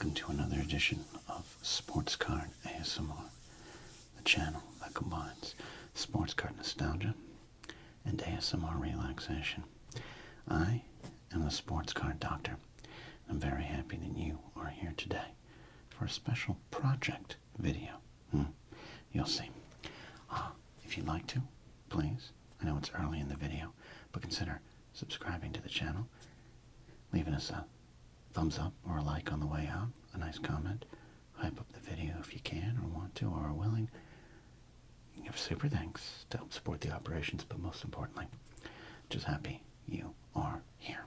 welcome to another edition of Sports Card ASMR, the channel that combines sports card nostalgia and ASMR relaxation. I am the Sports Card Doctor. I'm very happy that you are here today for a special project video. You'll see. If you'd like to, please, I know it's early in the video, but consider subscribing to the channel, leaving us a thumbs up or a like on the way out, a nice comment, hype up the video if you can or want to or are willing. You can give super thanks to help support the operations, but most importantly, just happy you are here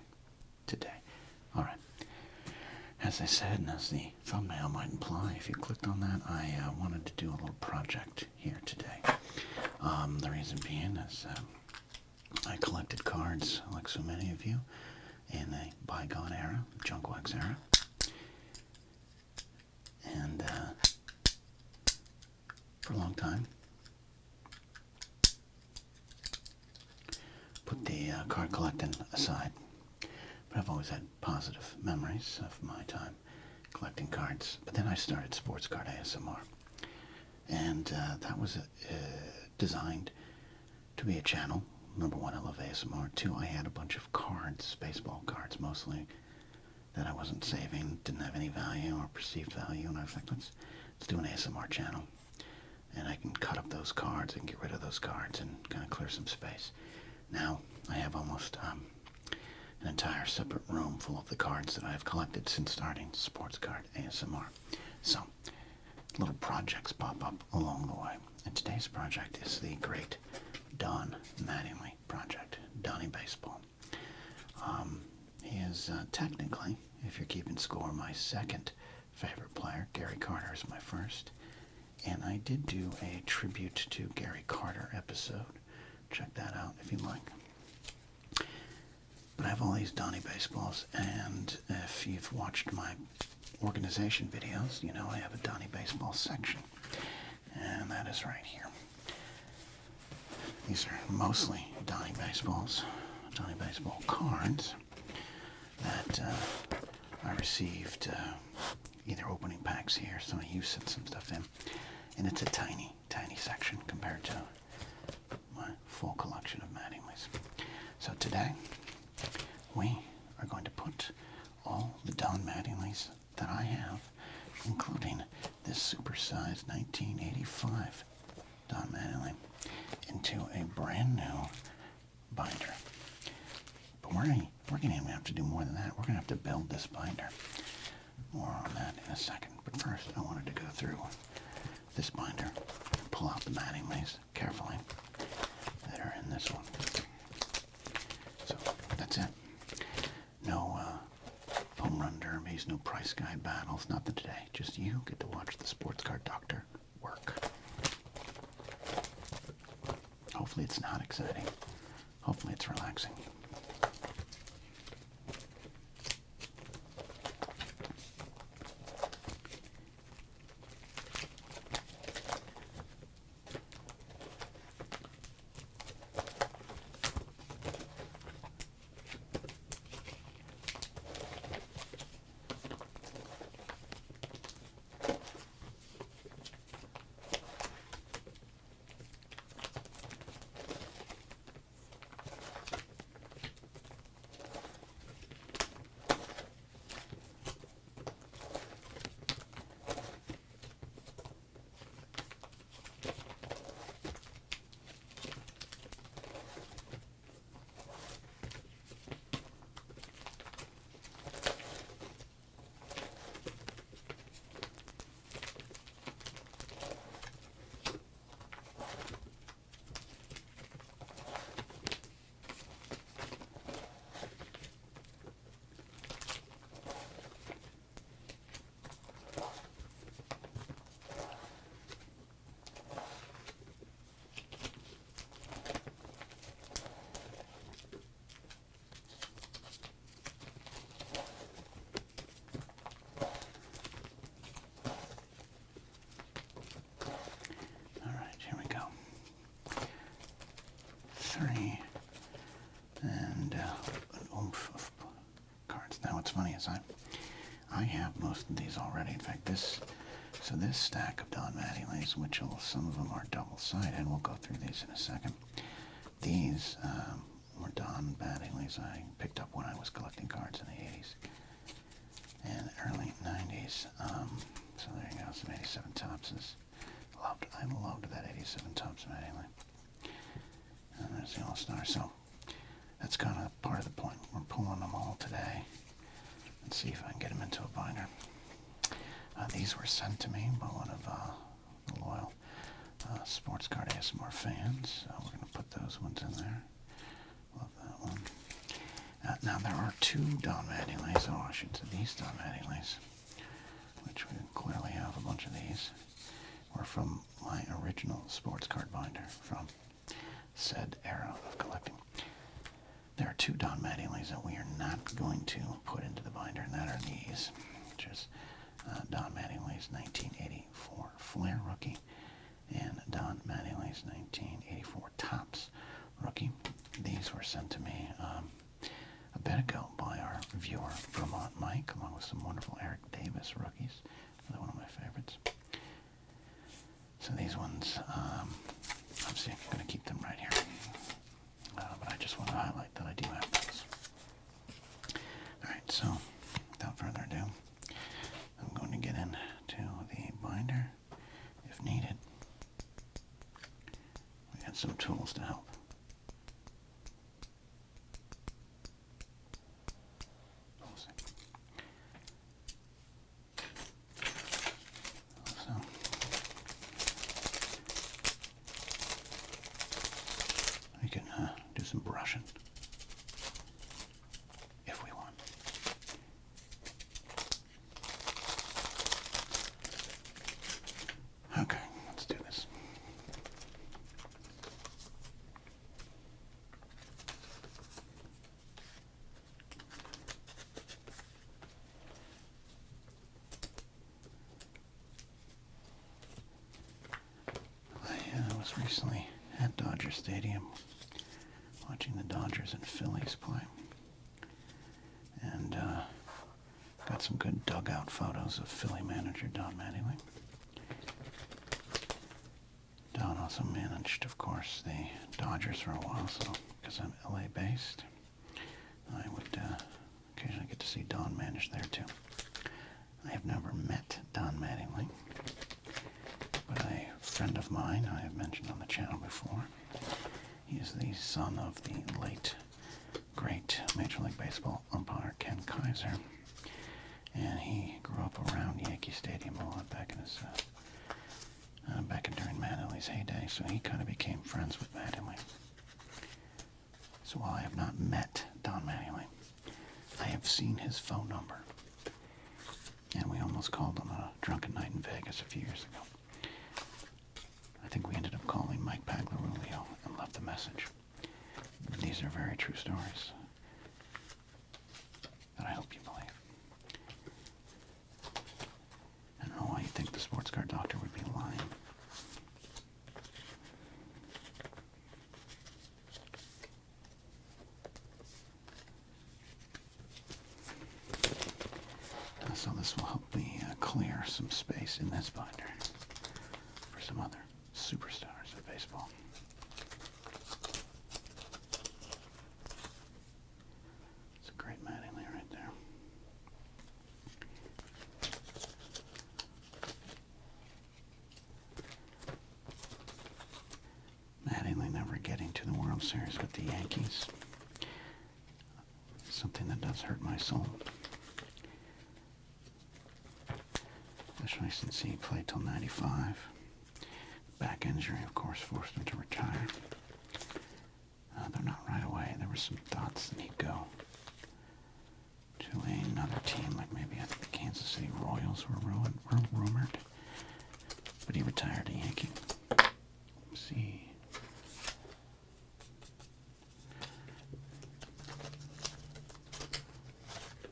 today. Alright, as I said, and as the thumbnail might imply, if you clicked on that, I wanted to do a little project here today. The reason being is I collected cards, like so many of you, in a bygone era, junk wax era, and for a long time put the card collecting aside, but I've always had positive memories of my time collecting cards. But then I started Sports Card ASMR, and that was designed to be a channel. Number one, I love ASMR. Two, I had a bunch of cards, baseball cards mostly, that I wasn't saving, didn't have any value or perceived value, and I was like, let's do an ASMR channel. And I can cut up those cards and get rid of those cards and kind of clear some space. Now, I have almost an entire separate room full of the cards that I've collected since starting Sports Card ASMR. So, little projects pop up along the way. And today's project is the great Don Mattingly project, Donnie Baseball. He is technically, if you're keeping score, my second favorite player. Gary Carter is my first. And I did do a tribute to Gary Carter episode. Check that out if you like. But I have all these Donnie Baseballs, and if you've watched my organization videos, you know I have a Donnie Baseball section. And that is right here. These are mostly Donnie Baseballs, Donnie Baseball cards that I received either opening packs here, so you sent some stuff in, and it's a tiny, tiny section compared to my full collection of Mattinglys. So today, we are going to put all the Don Mattinglys that I have, including this supersized 1985 Don Mattingly, into a brand new binder. But we're going to have to do more than that. We're going to have to build this binder. More on that in a second. But first, I wanted to go through this binder and pull out the Mattinglys carefully that are in this one. So that's it. No home run derbies, no price guide battles, nothing today. Just you get to watch the Sports Card Doctor work. Hopefully it's not exciting. Hopefully it's relaxing. And an oomph of cards. Now what's funny is I have most of these already. In fact, this stack of Don Mattinglys, which some of them are double-sided, and we'll go through these in a second. These were Don Mattinglys I picked up when I was collecting cards in the 80s and early 90s. So there you go, some 87 Topses. I loved that 87 Topps Mattingly. And there's the All-Star. So that's kind of part of the point. We're pulling them all today. Let's see if I can get them into a binder. These were sent to me by one of the loyal sports card ASMR fans. We're going to put those ones in there. Love that one. Now there are two Don Mattinglys. I should say these Don Mattinglys, which we clearly have a bunch of these, were from my original sports card binder from said era of collecting. There are two Don Mattinglys that we are not going to put into the binder, and that are these, which is Don Mattingly's 1984 Flair rookie and Don Mattingly's 1984 Topps rookie. These were sent to me a bit ago by our viewer, Vermont Mike, along with some wonderful Eric Davis rookies. Another one of my favorites. So these ones, obviously I'm going to keep them right here. But I just want to highlight that I do have those. Alright, so without further ado, I'm going to get into the binder if needed. We got some tools to help. We can do some brushing if we want. Okay, let's do this. I was recently at Dodger Stadium watching the Dodgers and Phillies play, and got some good dugout photos of Philly manager Don Mattingly. Don also managed, of course, the Dodgers for a while, so because I'm LA based, I would occasionally get to see Don manage there too. I have never met Don Mattingly, but a friend of mine I have mentioned on the channel before. He is the son of the late, great Major League Baseball umpire Ken Kaiser, and he grew up around Yankee Stadium a lot back in his during Mattingly's heyday. So he kind of became friends with Mattingly. So while I have not met Don Mattingly, I have seen his phone number, and we almost called on a drunken night in Vegas a few years ago. I think we ended up calling Mike Pagliarulo and left a message. These are very true stories that I hope you believe. I don't know why you think the sports card doctor would be lying. So this will help me clear some space in this binder for some other superstars of baseball. It's a great Mattingly right there. Mattingly never getting to the World Series with the Yankees. Something that does hurt my soul. Especially since he played till 95. Back injury, of course, forced him to retire. Though not right away. There were some thoughts that he'd go to another team, like maybe I think the Kansas City Royals were rumored. But he retired a Yankee. Let's see.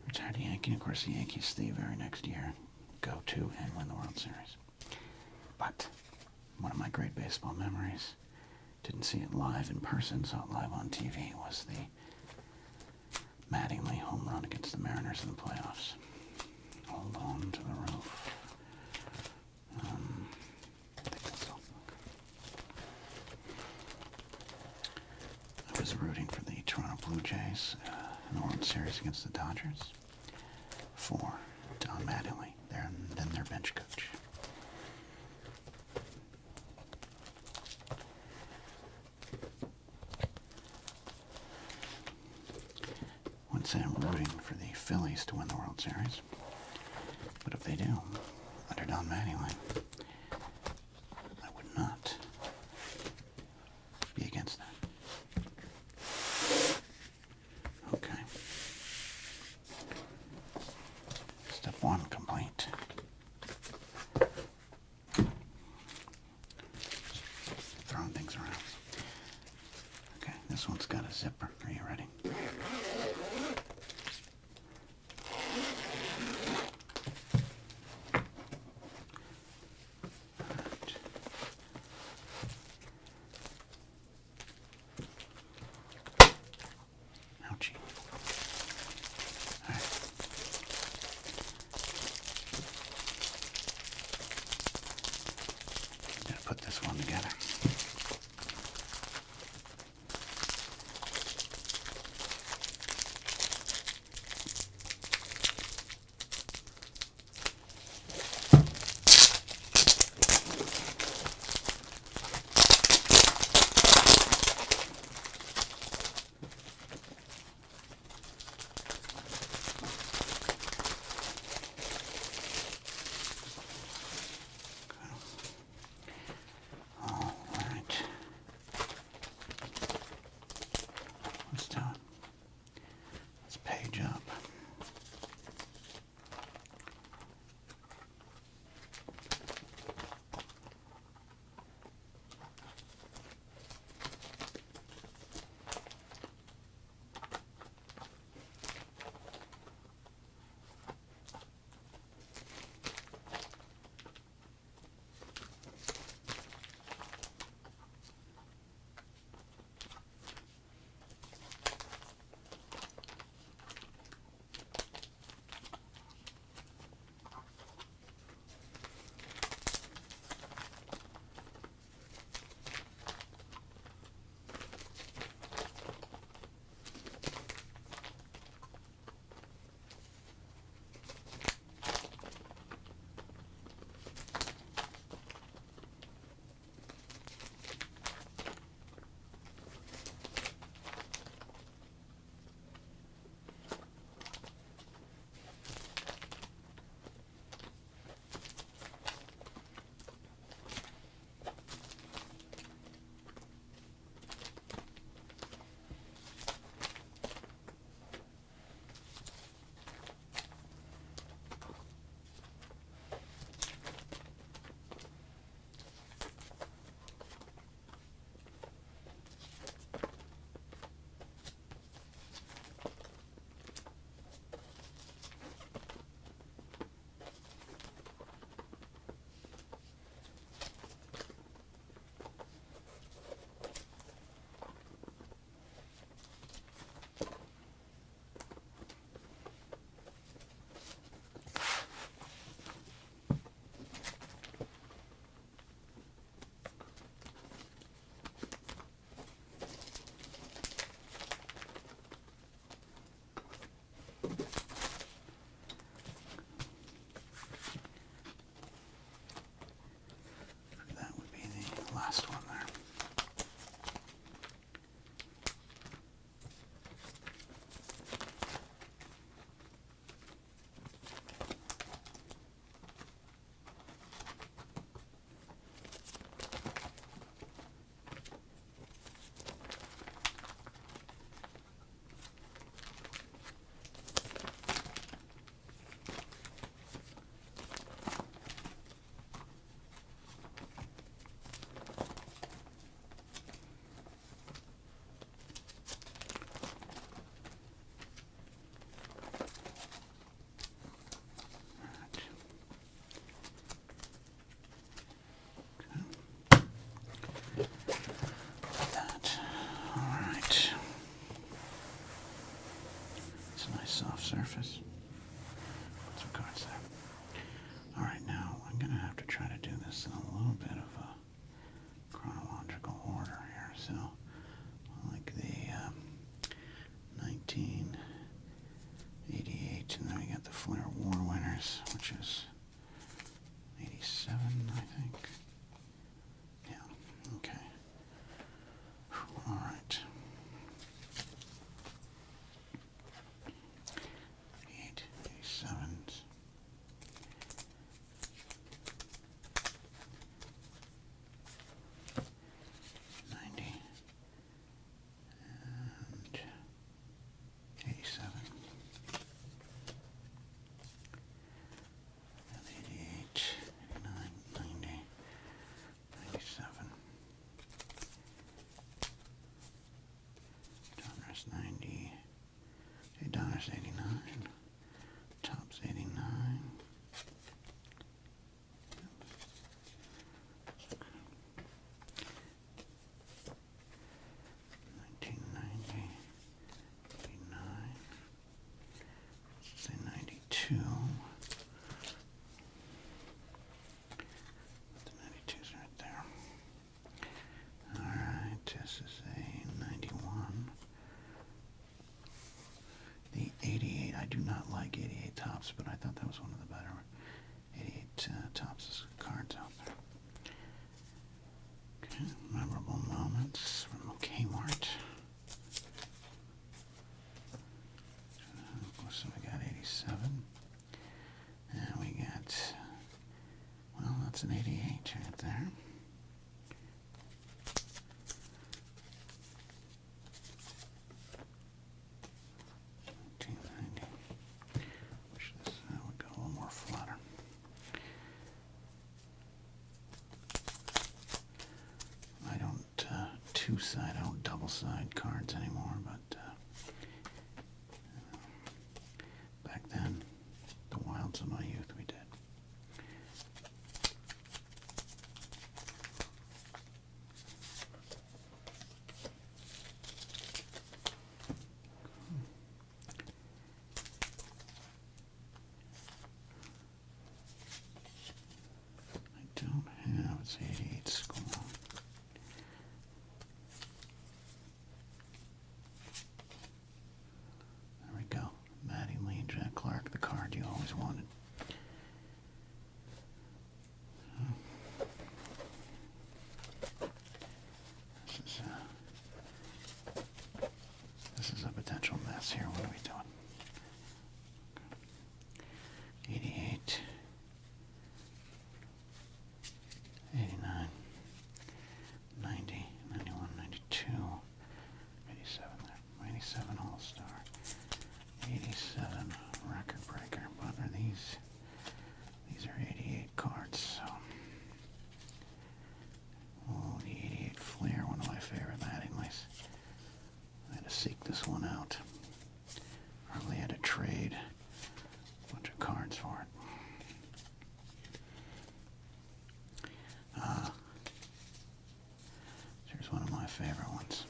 Retired a Yankee. Of course, the Yankees the very next year go to and win the World Series. But one of my great baseball memories, didn't see it live in person, saw it live on TV, was the Mattingly home run against the Mariners in the playoffs. hold on to the roof. I think that's all. I was rooting for the Toronto Blue Jays in the World Series against the Dodgers for Don Mattingly, then their bench coach. I wouldn't say I'm rooting for the Phillies to win the World Series, but if they do, under Don Mattingly, I would not be against that. Okay. Step one complete. Throwing things around. Okay, this one's got a zipper. Are you ready? Ouchie. All right. Gotta put this one together. Let's do it. Let's page up. Last one there. Soft surface. Put some cards there. Mattinglys, which is 87, I think. Yeah, okay. All right. 88, 87s. 90 and 87 and 88, 89, 90, 97. Donner's 90. Donner's 89. Top's 89. 1990, 89, let's say 92. The 92's right there. Alright, this is a 91. The 88, I do not like 88 tops, but I thought that was one of the better 88 tops cards out there. Okay, memorable moments from Kmart. So we got 87, and we got, well, that's an 88 right there. Wish this would go a little more flatter. I don't I don't double-side cards anymore, but back then, the wilds of my youth, we did. I don't have, it's 88 score. There we go. Mattingly and Jack Clark, the card you always wanted. This is a potential mess here. What are we doing? 88, 89, 90, 91, 92, 87 there, 87 All-Star, 87 Record Breaker. But are these are 88 cards, so. Oh, the 88 Flair, one of my favorite Mattinglys. I had to seek this one out. Probably had to trade a bunch of cards for it. Here's one of my favorite ones.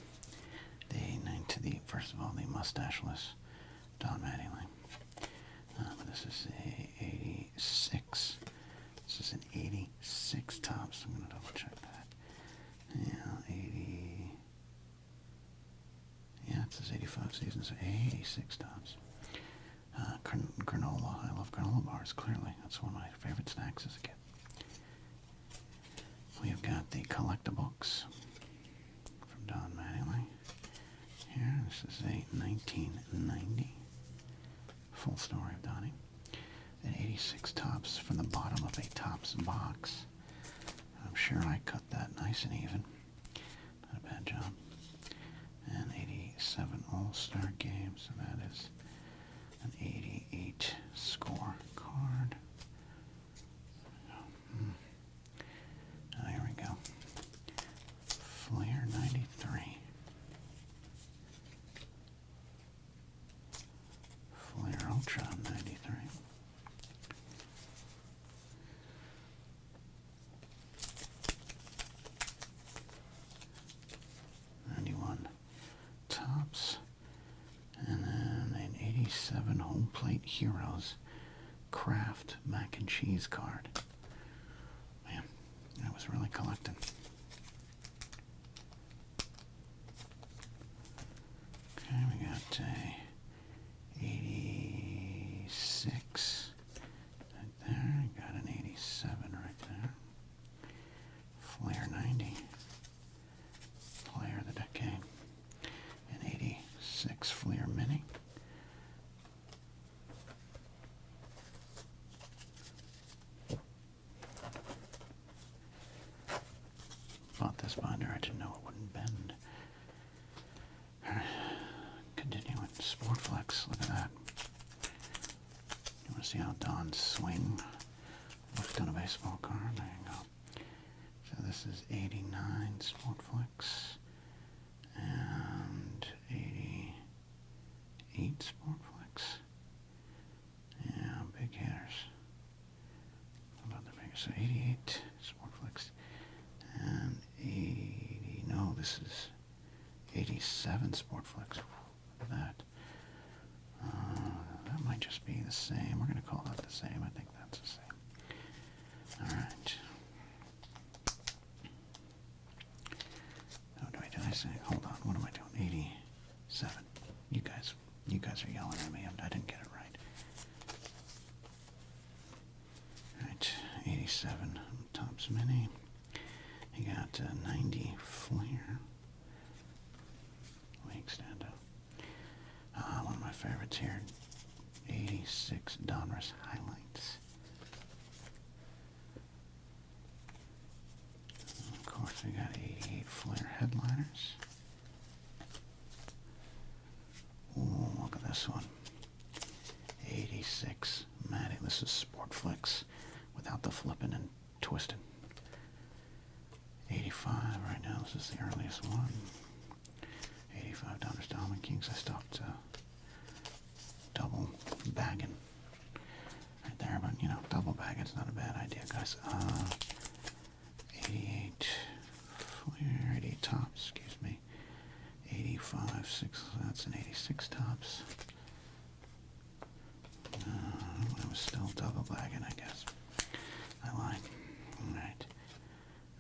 First of all, the mustacheless Don Mattingly. But this is a 86. This is an 86 tops. I'm going to double check that. Yeah, 80. Yeah, it says 85 seasons, 86 tops. Granola. I love granola bars, clearly. That's one of my favorite snacks as a kid. We've got the collectabooks from Don Mattingly. Here, this is a 1990 full story of Donnie. At 86 tops from the bottom of a tops box. I'm sure I cut that nice and even. Not a bad job. And 87 All-Star Game, so that is an 88 score card. Here we go. Flair 93. Flair Ultra 93. Tops, and then an 87 Home Plate Heroes Kraft Mac and Cheese card. Man, I was really collecting. Okay, we got a 86 Sportflex Fleer Mini. Bought this binder, I didn't know it wouldn't bend. Continuing, Sportflex, look at that. You want to see how Don's swing looked on a baseball card? There you go. So this is 89 Sportflex and 88 Sportflex. Yeah, big hitters. How about the bigger? So 88 Sportflex and 80. No, this is 87 Sportflex. Look at that. That might just be the same. We're going to call that the same. I think that's the same. All right. Oh, did I say? Hold on. What am I doing? 87. You guys are yelling at me. I didn't get it right. All right. 87 Topps Mini. You got 90 Fleer. Wake stand up. One of my favorites here. 86 Donruss Highlights. Of course, we got 88 Fleer Headliners. Ooh, look at this one. 86 Mattingly. This is Sportflex without the flipping and twisting. 85 right now. This is the earliest one. 85 Donruss Diamond Kings. I stopped double bagging right there, but you know, double bagging's not a bad idea, guys. 88 Fleer, 88 Topps, excuse me. 85, 6, that's an 86 Topps. I was still double bagging, I guess. I lied. Alright.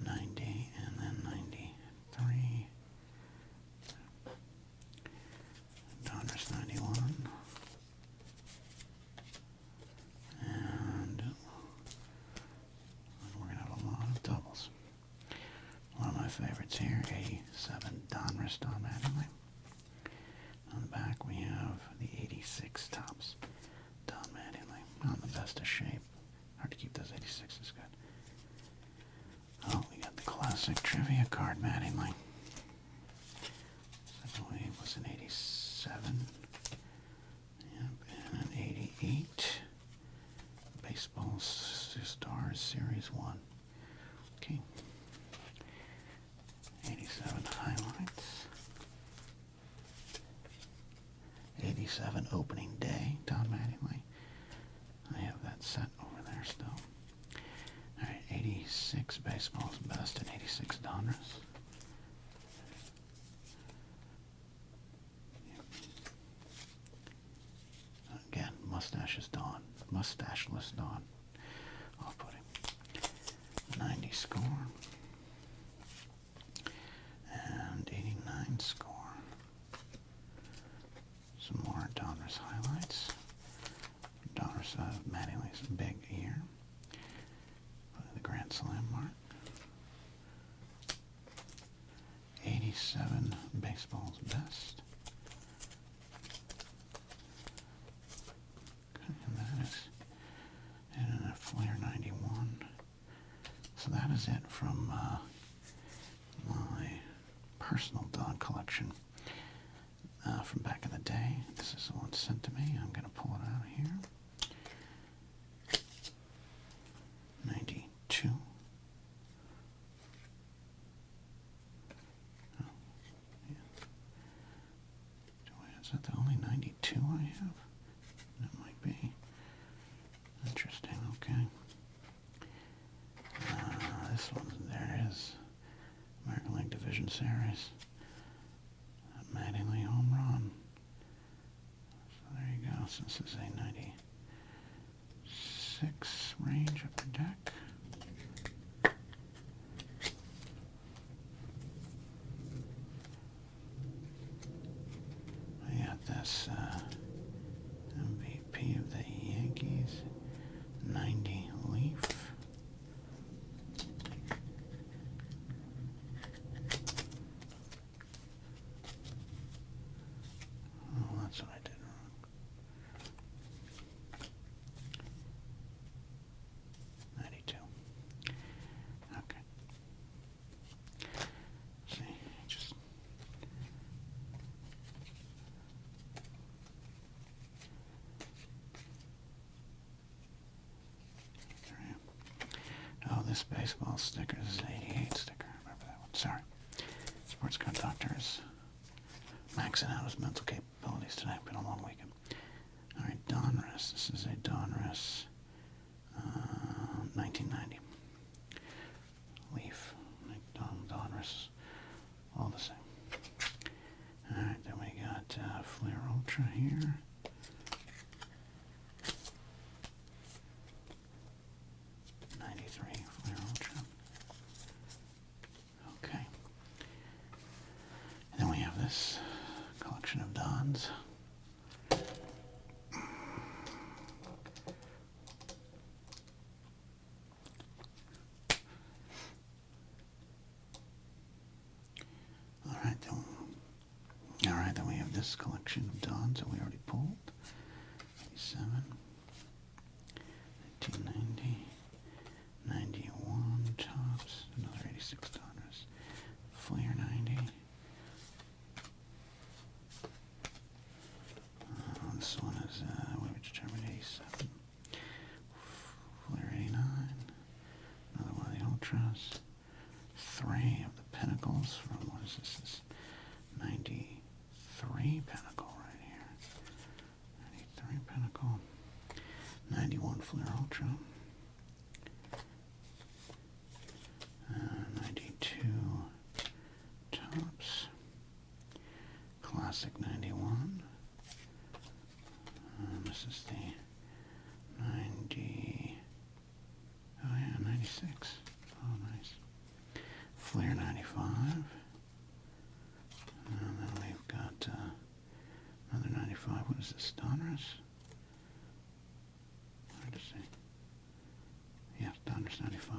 90 and then 93. Donruss 91. And we're going to have a lot of doubles. One of my favorites here, 87 Donruss Don Mattingly. On the back we have the 86 Topps Don Mattingly. Not in the best of shape. Hard to keep those 86s good. Oh, we got the classic trivia card Mattingly. I believe it was an 87. Yep, and an 88. Baseball Stars Series 1. Okay. 87 Highlights. 87 Opening Day, Don Mattingly. I have that set over there still. Alright, 86 Baseball's Best and 86 Donruss. Again, Mustaches Dawn. Mustacheless Dawn. Off-putting. 90 Score. And 89 Score. Some more Donruss Highlights. Donruss Mattingly's big ear. The Grand Slam mark. 87 Baseball's Best. Okay, and that is in a Fleer 91. So that is it from my personal Don collection from back in the day. This is the one sent to me. I'm going to pull it out of here. 92. Oh, yeah. Is that the only 92 I have? That might be. Interesting, okay. This one, there it is. American League Division Series. Mattingly home run. So there you go. So this is a 96 range upper deck. I got this MVP of the Yankees, 90 Leaf. that's what I did wrong. Okay. See, just oh, this baseball sticker is an 88 sticker. Remember that one? Sorry. Sports card doctor is maxing out his mental capabilities today. Been a long weekend. All right, Donruss. This is a Donruss 1990 Leaf. Donruss, all the same. All right, then we got Flair Ultra here. '93 Flair Ultra. Okay. And then we have this collection of Dons. Alright, then we have this collection of Dons that we already pulled. 87, 1990, 91 tops, another 86 Donners, Flair 90. This one is, what we determined, 87. Flair 89, another one of the Ultras. 3 of the Pinnacles from, what is this? This 93 Pinnacle right here. 93 Pinnacle. 91 Flair Ultra. 92 Tops. Classic 91. This is the 90. Oh yeah, 96. Oh, nice. Flair 95. And then we've got another 95. What is this? Donruss? Hard to see. Yeah, Donruss 95.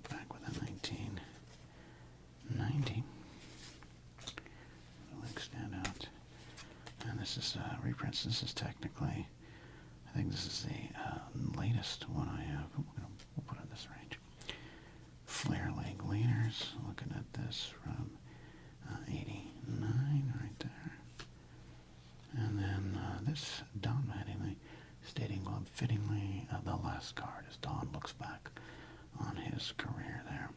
Back with a 1990. The legs stand out. And this is reprints. This is technically, I think this is the latest one I have. We'll put it in this range. Flair leg leaders. Looking at this from 89 right there. And then this Don Mattingly stating glove fittingly the last card as Don looks back on his career there.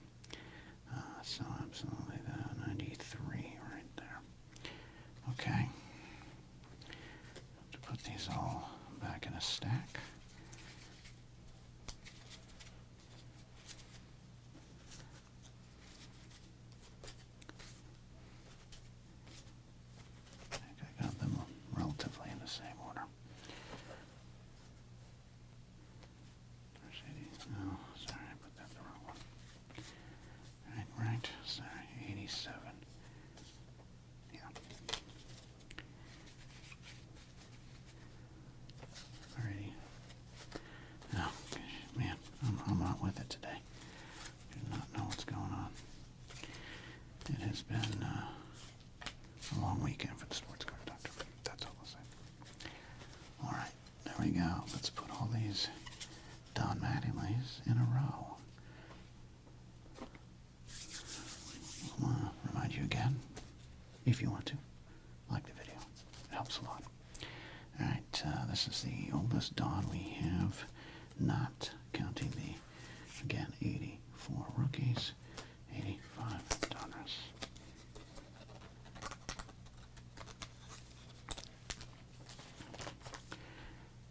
So absolutely the 93 right there. Okay. To put these all back in a stack. I got them relatively in the same order. Oh, sorry, I put that the wrong one. Right, sorry, 87. Yeah. Alrighty. Oh, man, I'm not with it today. I do not know what's going on. It has been a long weekend for the sports card doctor. That's all I'll say. Alright, there we go. Let's put all these Don Mattinglys in a row. I want to remind you again, if you want to, like the video. It helps a lot. Alright, this is the oldest Don we have, not counting the, again, 84 rookies, 85 Donners.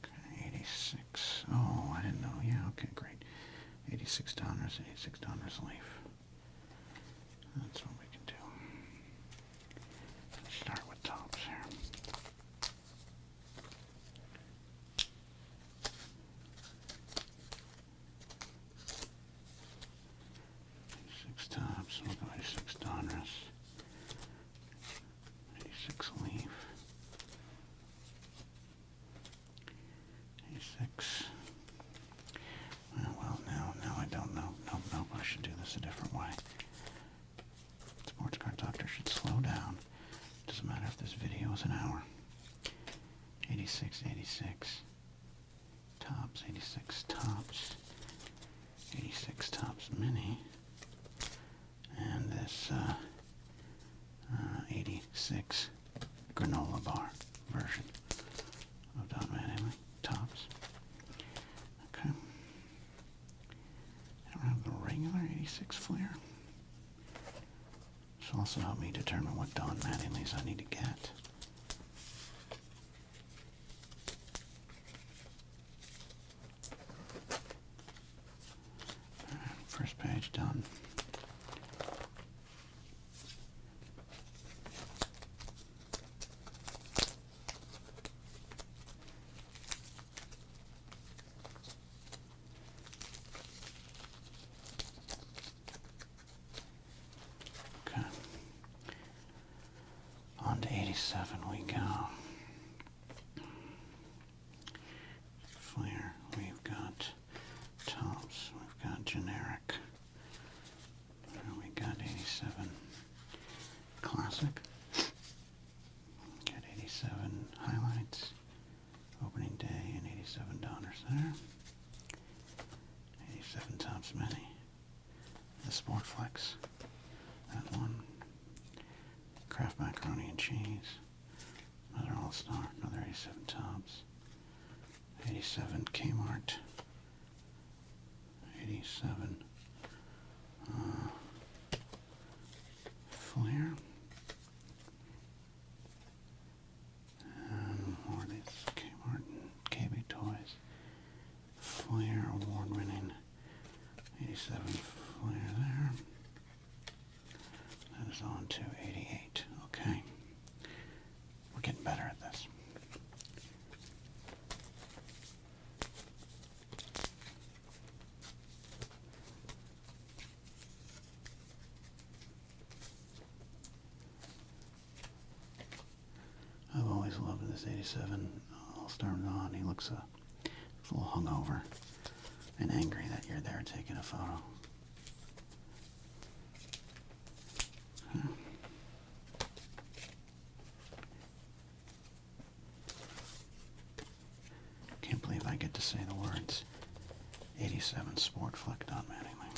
Okay, 86. Oh, I didn't know. Yeah, okay, great. 86 Donners, 86 Donners Leaf. That's what we can do. Let's start with tops here. 86 tops, we'll go 86 Donruss, 86 Leaf, 86. Well, now I don't know. Nope, I should do this a different 86, 86. Tops, 86 tops. 86 tops mini. And this 86 granola bar version of Don Mattingly tops. Okay. I don't have the regular 86 flare. This will also help me determine what Don Mattinglys I need to get. Alright, first page done. On to 87 we go. Flare, we've got tops, we've got generic. We got 87 classic. Got 87 highlights, opening day, and 87 donors there. 87 tops mini. The Sport Flex, that one. Kraft macaroni and cheese, another All-Star, another 87 tops, 87 Kmart, 87 Flair, and more of these Kmart and KB Toys, Flair award-winning 87 Flair there. That is on to 88. Okay. We're getting better at this. I've always loved this 87 All-Star Don. He looks a little hungover and angry that you're there taking a photo. Can't believe I get to say the words 87 Sport Fleck Don Mattingly.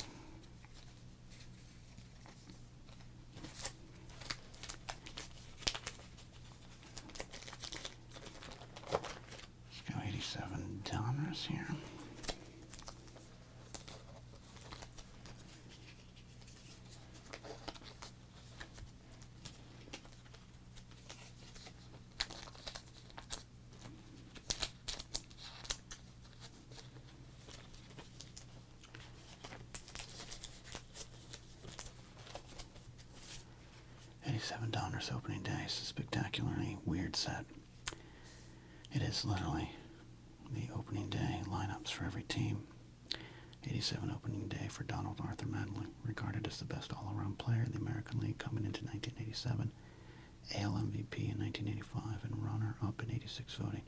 Let's go 87 Donruss here. $7 opening day. It's a spectacularly weird set. It is literally the opening day lineups for every team. 87 opening day for Donald Arthur Mattingly, regarded as the best all-around player in the American League coming into 1987, AL MVP in 1985, and runner-up in 86 voting,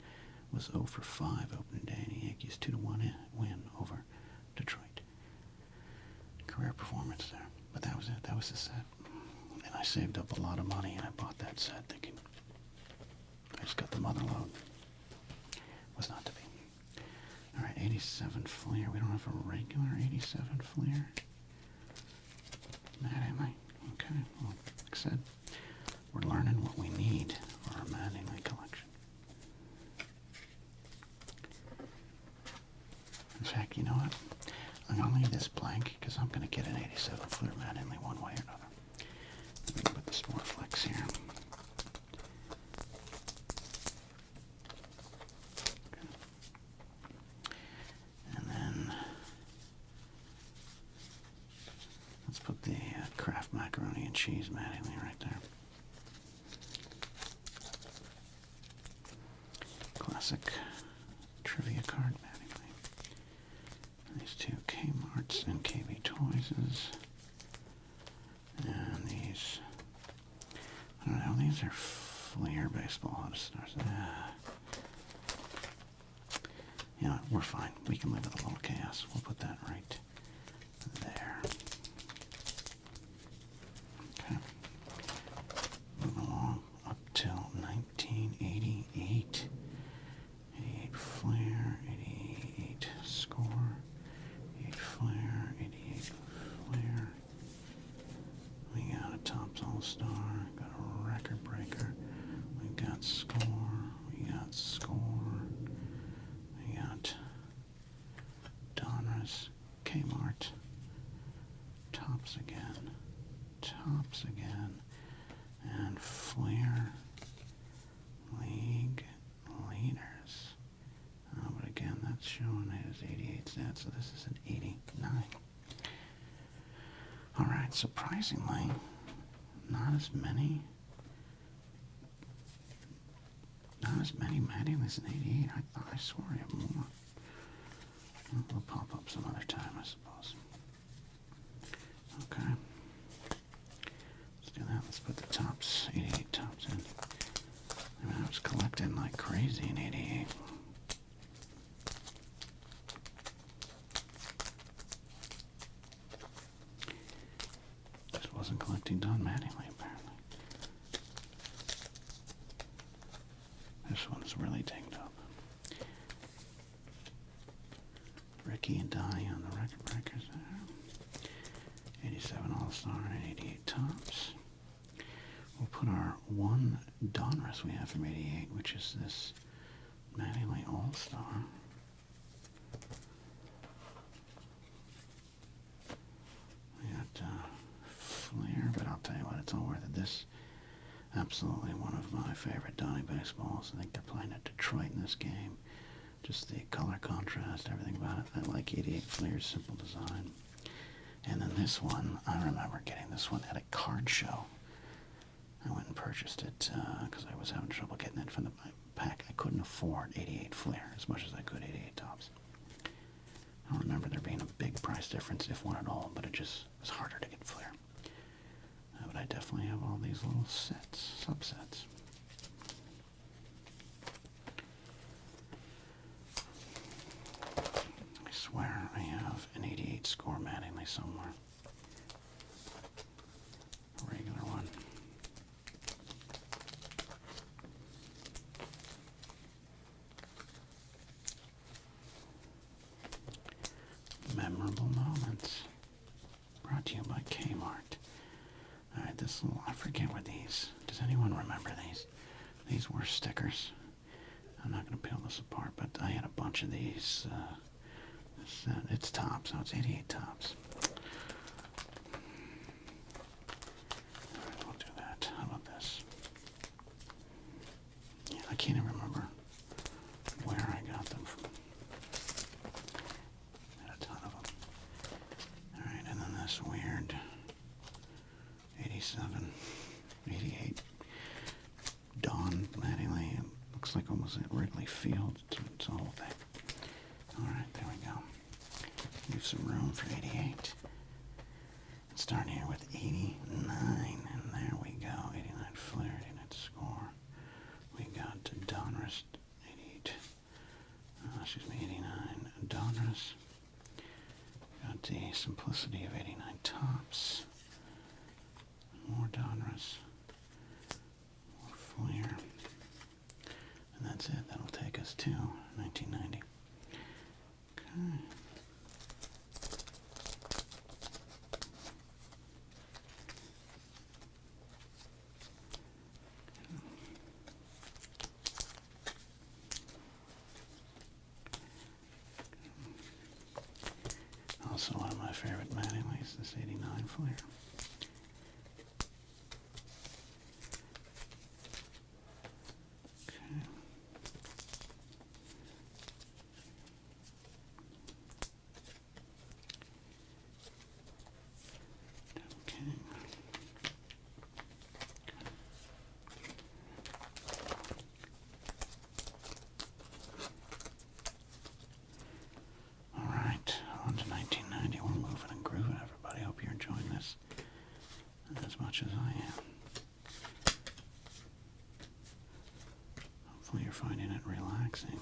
was 0 for 5 opening day in the Yankees' 2-1 win over Detroit. Career performance there, but that was it. That was the set. And I saved up a lot of money and I bought that set thinking I just got the mother load. Was not to be. Alright, 87 Fleer. We don't have a regular 87 Fleer. Mattingly. Okay, well, like I said, we're learning what we need for our Mattingly collection. In fact, you know what? I'm going to leave this blank because I'm going to get an 87 Fleer Mattingly one way or another. Let me put the Sport Flex here. Okay. And then let's put the Kraft macaroni and cheese Mattingly right there. Classic trivia card Mattingly. These two Kmart's and KB Toys'. And these, I don't know, these are Fleer baseball All-Stars. You know, we're fine. We can live with a little chaos. We'll put that right there. Okay. Moving along up till 1988. we got score, we got Donruss, Kmart, tops again, and Flair League leaders. But again, that's showing it as 88 cents, so this is an 89. Alright, surprisingly, not as many Mattinglys in 88. I swore I had more. We'll pop up some other time, I suppose. Okay. Let's do that. Let's put the tops, 88 tops in. I mean, I was collecting like crazy in 88. Just wasn't collecting Don Mattingly, apparently. This one's really dinged up. Ricky and Donnie on the record breakers there. 87 All-Star and 88 tops. We'll put our one Donruss we have from 88, which is this Mattingly All-Star. We got Flair, but I'll tell you what, it's all worth it. This absolutely one of my favorite Donnie baseballs. I think they're playing at Detroit in this game. Just the color contrast, everything about it. I like 88 Flair's simple design. And then this one, I remember getting this one at a card show. I went and purchased it because I was having trouble getting it from the pack. I couldn't afford 88 Flair as much as I could 88 tops. I don't remember there being a big price difference, if one at all, but it just was harder to get Flair. But I definitely have all these little sets, subsets. I swear I have an 88 score Mattingly somewhere. A regular one. Memorable moments. Brought to you by Kmart. Alright, this little, I forget what these, does anyone remember these? These were stickers. I'm not going to peel this apart, but I had a bunch of these. It's tops, so it's 88 tops. Alright, we'll do that. How about this? Yeah, I can't even remember where I got them from. I had a ton of them. Alright, and then this weird 87, 88 Don Mattingly. It looks like almost at Wrigley Field. It's a whole thing. Alright, there we go. Leave some room for 88. Starting here with 89, and there we go. 89 Flair, 89 score. We got Donruss, 88. 89 Donruss. Got the simplicity of 89 tops. More Donruss. More Flair. And that's it. That'll take us to 1990. Okay. Also one of my favorite Mattinglys, this 89 Flair. Okay. Okay. All right, on to 1990. We're moving and grooving, everybody. Hope you're enjoying this as much as I am. Hopefully you're finding it relaxing.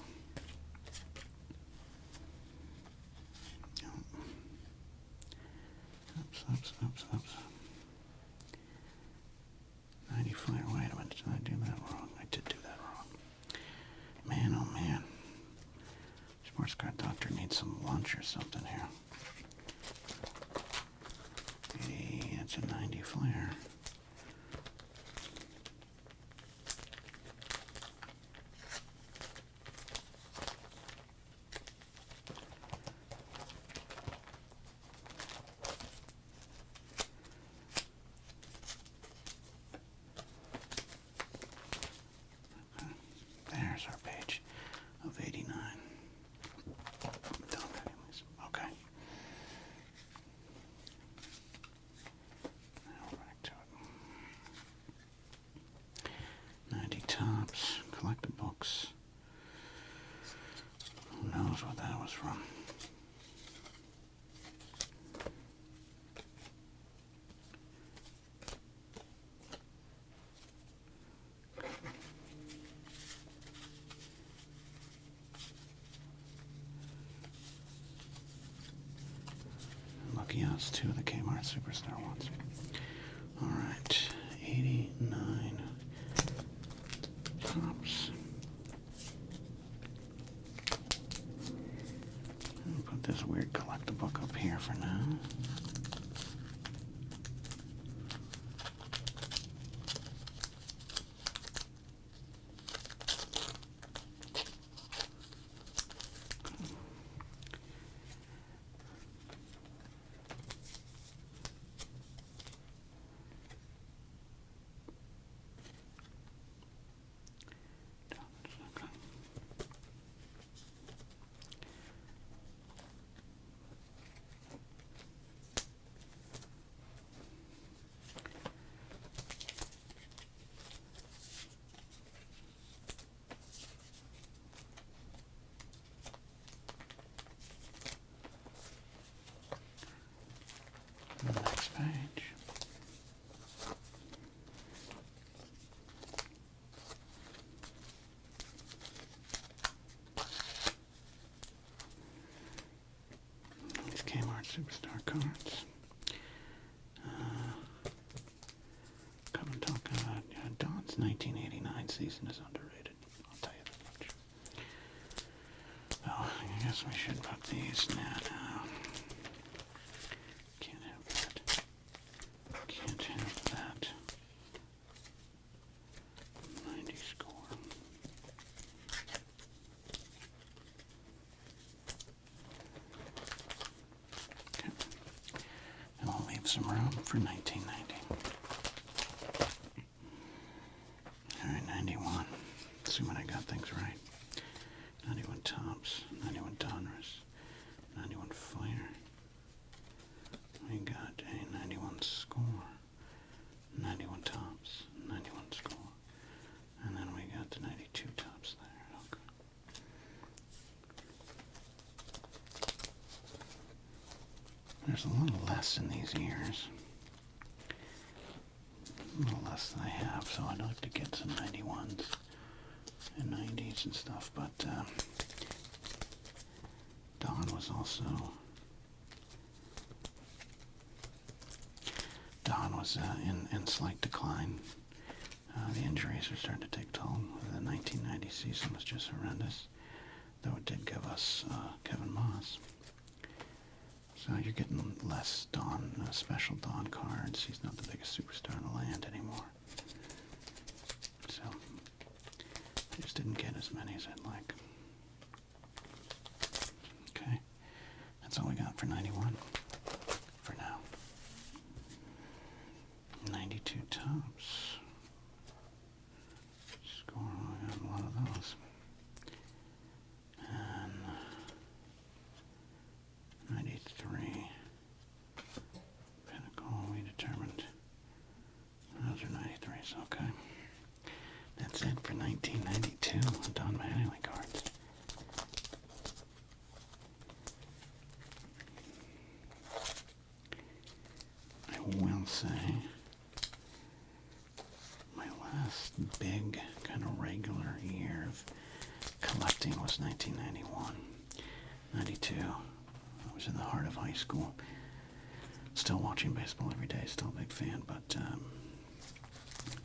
Oops. 90 Flair. Wait a minute, did I do that wrong? I did do that wrong. Man, oh man. Sports card doctor needs some lunch or something here. Hey, that's a 90 Flair. There's our page of 89. Don Mattinglys. Okay. Now back to it. 90 tops. Collected books. Who knows what that was from? Lucky us, two of the Kmart Superstar ones. Alright, 89 tops. I'll put this weird collector book up here for now. Next page. These Kmart Superstar cards. Come and talk about Don's 1989 season is underrated. I'll tell you that much. Oh, I guess we should put these now. Can't have that. Can't have that. 90 score. Okay. And we'll leave some room for 1990. Alright, 91. Assuming I got things right. 91 tops, 91 Donruss, 91 Fire. We got a 91 score, 91 tops, 91 score, and then we got the 92 tops there. Okay. There's a little less in these ears. A little less than I have, so I'd like to get some 91s and 90s and stuff, but Don was also in slight decline. The injuries are starting to take toll. The 1990 season was just horrendous, though it did give us Kevin Moss. So you're getting less Don, special Don cards. He's not the biggest superstar in the land anymore. So I just didn't get as many as I'd like. Okay, that's all we got for 91 for now. 92 tops. Score, I got a lot of those. And 93. Pinnacle, we determined. Those are 93s, okay. That's it for 1992 Don Mattingly cards. I will say my last big kind of regular year of collecting was 1991. 92. I was in the heart of high school. Still watching baseball every day, still a big fan, but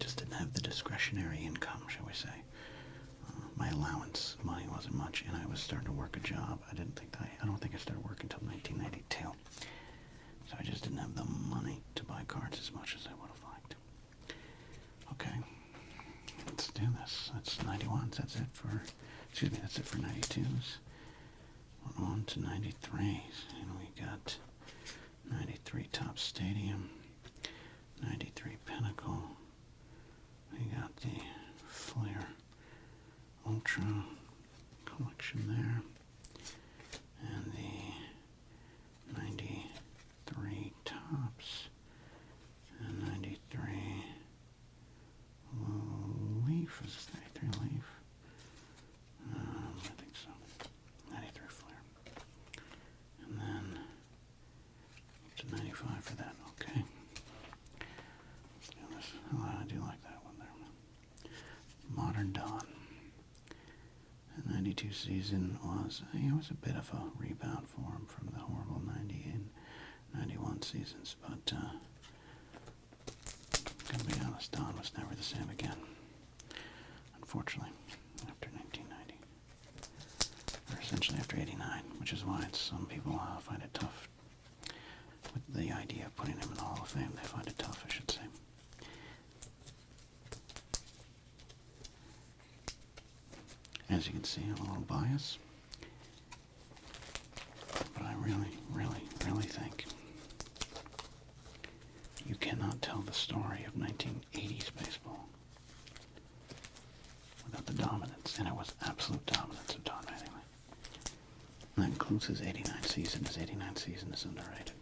just didn't have the discretionary income, shall we say. My allowance money wasn't much, and I was starting to work a job. I don't think I started working until 1992. So I just didn't have the money to buy cards as much as I would have liked. Okay, let's do this. That's 91s. That's it for, that's it for 92s. We're on to 93s, and we got 93 Top Stadium, 93 Pinnacle. We got the Flair Ultra collection there. And the 93 tops. And 93 leaf. Is this 93 leaf? I think so. 93 flare. And then up to 95 for that. Okay. Let's do this. Oh, I do like that one there. Modern Dawn. The 92 season was, it was a bit of a rebound for him from the horrible 90 and 91 seasons, but gonna be honest, Don was never the same again. Unfortunately, after 1990, or essentially after 89, which is why some people find it tough with the idea of putting him in the Hall of Fame. They find it tough, I should say. As you can see, I'm a little biased, but I really, really, really think you cannot tell the story of 1980s baseball without the dominance, and it was absolute dominance of Don Mattingly. And that includes his 89 season. His 89 season is underrated.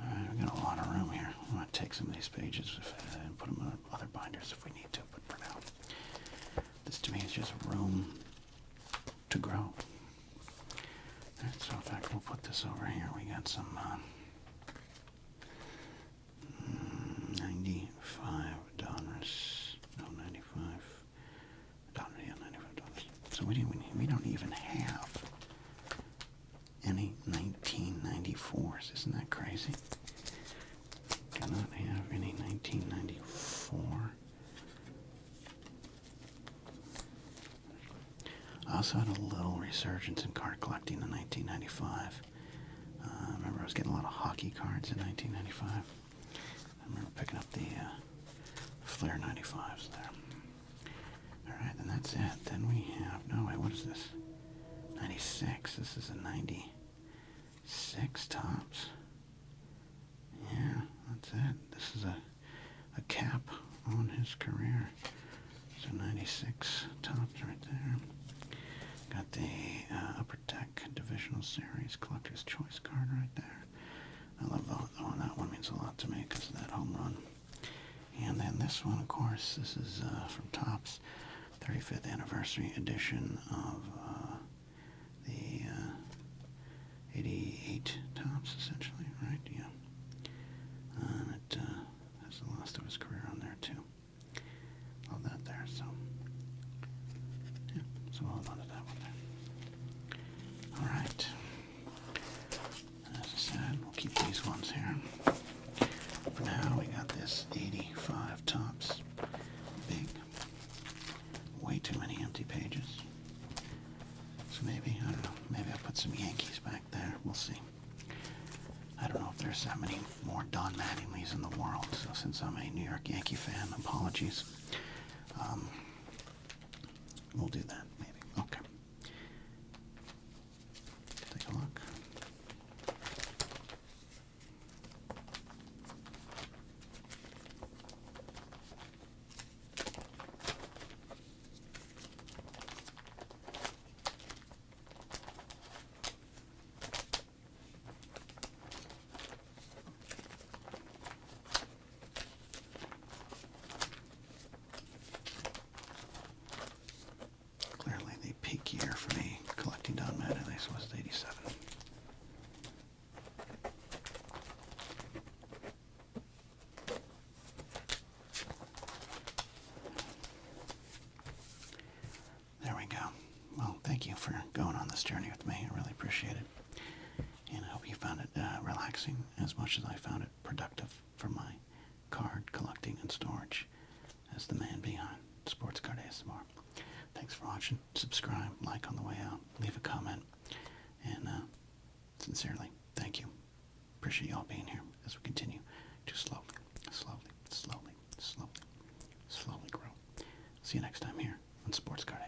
Alright, we've got a lot of room here. I'm going to take some of these pages and put them in other binders if we need to, but for now, this to me is just room to grow. Alright, so in fact, we'll put this over here. We got some 95 Donruss. No, 95. Donruss, yeah, 95 Donruss. So we don't even have any 1994s. Isn't that crazy? Do not have any 1994. I also had a little resurgence in card collecting in 1995. I remember I was getting a lot of hockey cards in 1995. I remember picking up the Flair 95s there. Alright, then that's it. Then we have, no wait, what is this? 96. This is a 96 tops. Yeah, that's it. This is a cap on his career. So 96 tops right there. Got the Upper Deck Divisional Series Collector's Choice card right there. I love that one means a lot to me because of that home run. And then this one, of course, this is from Topps, 35th Anniversary Edition of the 88 Topps, essentially, right? Yeah. And it has the last of his career on there, too. Love that there, so. Yeah, so we'll hold on to that one there. Alright. As I said, we'll keep these ones here. For now, we got this 85 Topps. Big. Way too many empty pages. So maybe, I don't know, maybe I'll put some Yankees back there. We'll see. I don't know if there's that many more Don Mattinglys in the world, so since I'm a New York Yankee fan, apologies. We'll do that, maybe. Okay. Take a look. Clearly the peak year for me collecting Don Mattinglys was 87. There we go. Well, thank you for going on this journey with me. I really appreciate it. And I hope you found it relaxing as much as I found it productive for my card collecting and storage as the man behind Sports Card ASMR. Thanks for watching. Subscribe, like on the way out, leave a comment, and sincerely, thank you. Appreciate y'all being here as we continue to slowly grow. See you next time here on Sports Card